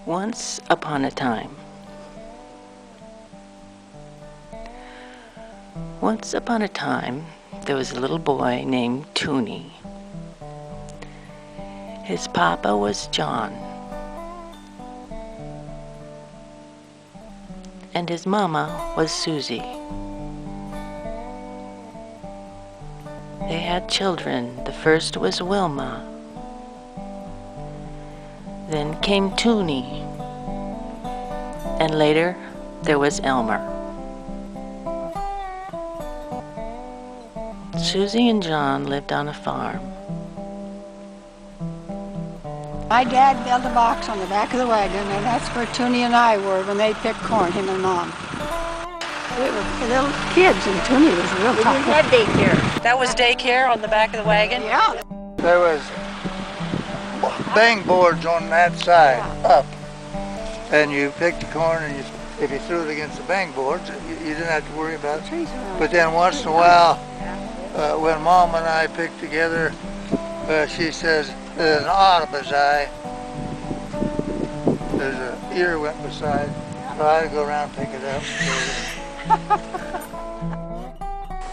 Once upon a time. Once upon a time, there was a little boy named Tunie. His papa was John, and his mama was Susie. They had children. The first was Wilma. Then came Tunie, and later there was Elmer. Susie and John lived on a farm. My dad built a box on the back of the wagon, and that's where Tunie and I were when they picked corn, him and Mom. We were little kids, and Tunie was real tough. We had daycare. That was daycare on the back of the wagon? Yeah. There was bang boards on that side, up. And you picked the corn, and if you threw it against the bang boards, you didn't have to worry about it. But then once in a while, when Mom and I picked together, she says, there's an Audibus eye. There's an ear went beside, so I had to go around and pick it up.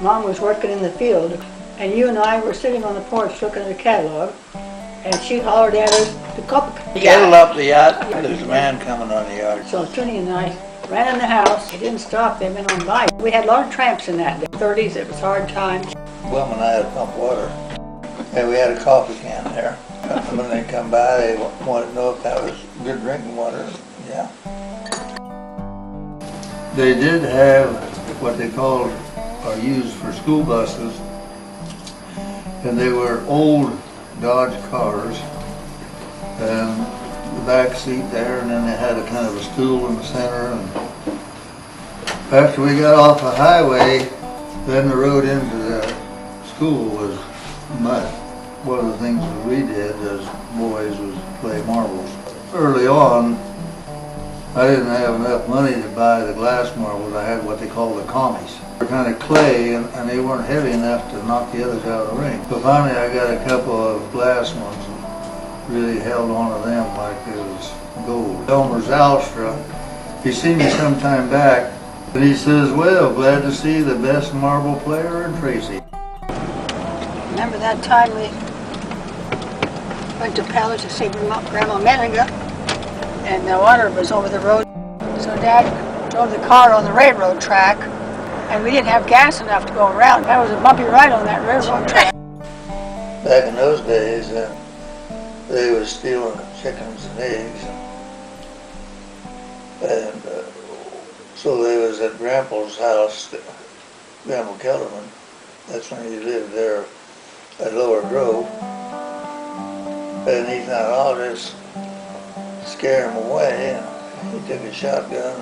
Mom was working in the field, and you and I were sitting on the porch looking at a catalog, and she hollered at us to come. Settle up the yacht. There's a man coming on the yard. So Tunie and I ran in the house. It didn't stop. They went on by. We had a lot of tramps in that day. 30s, it was hard times. Wilma and I had to pump water, and we had a coffee can there. When they come by, they wanted to know if that was good drinking water. Yeah. They did have what they called or used for school buses, and they were old Dodge cars, and the back seat there, and then they had a kind of a stool in the center. And after we got off the highway, then the road into the school was mud. One of the things that we did as boys was play marbles. Early on, I didn't have enough money to buy the glass marbles. I had what they call the commies. They were kind of clay, and they weren't heavy enough to knock the others out of the ring. But finally I got a couple of glass ones and really held on to them like it was gold. Elmer Zalstra, he seen me some time back, and he says, well, glad to see the best marble player in Tracy. Remember that time we went to Palace to see Grandma Menninga, and the water was over the road. So Dad drove the car on the railroad track, and we didn't have gas enough to go around. That was a bumpy ride on that railroad track. Back in those days, they were stealing chickens and eggs, and so they was at Grandpa's house, Grandpa Kelderman. That's when he lived there at Lower Grove, and he thought, I'll just scare him away, and he took a shotgun.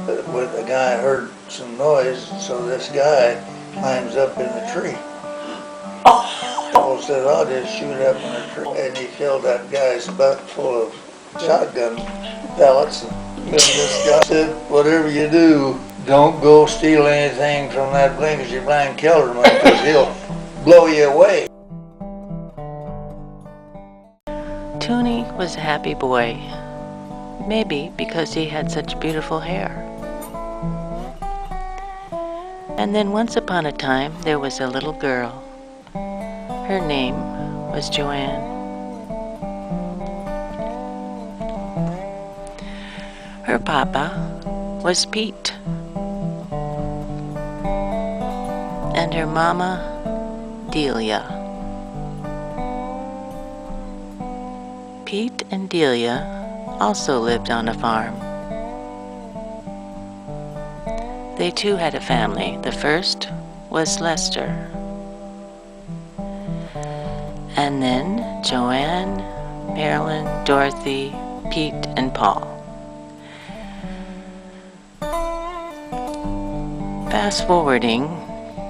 But the guy heard some noise, so this guy climbs up in the tree. Paul said, I'll just shoot up in the tree. And he filled that guy's butt full of shotgun pellets. And this guy said, whatever you do, don't go steal anything from that blinkersy blind Kelderman, because he'll blow you away. Tunie was a happy boy, maybe because he had such beautiful hair. And then once upon a time, there was a little girl. Her name was Joanne. Her papa was Pete, and her mama, Delia. Pete and Delia also lived on a farm. They too had a family. The first was Lester. And then Joanne, Marilyn, Dorothy, Pete, and Paul. Fast forwarding,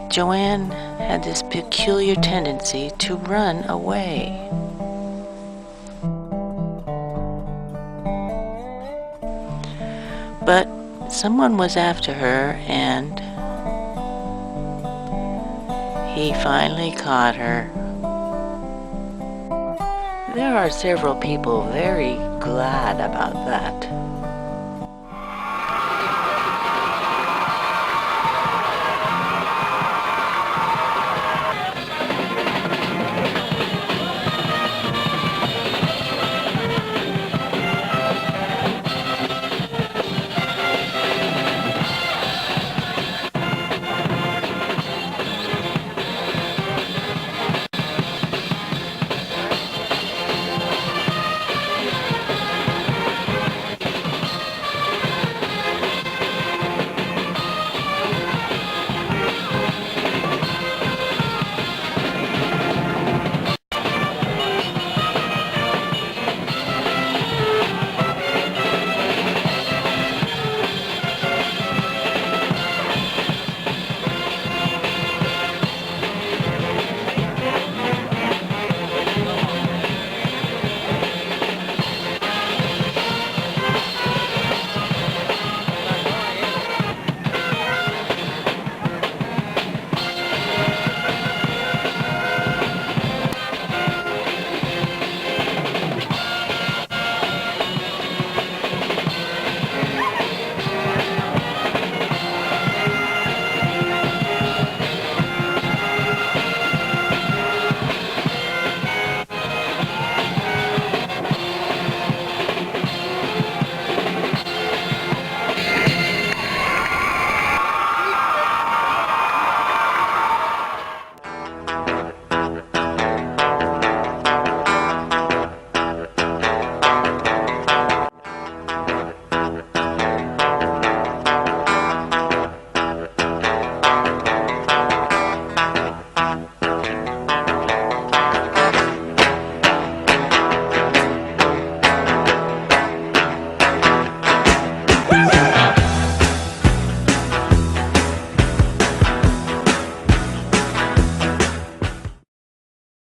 Joanne had this peculiar tendency to run away. But someone was after her, and he finally caught her. There are several people very glad about that.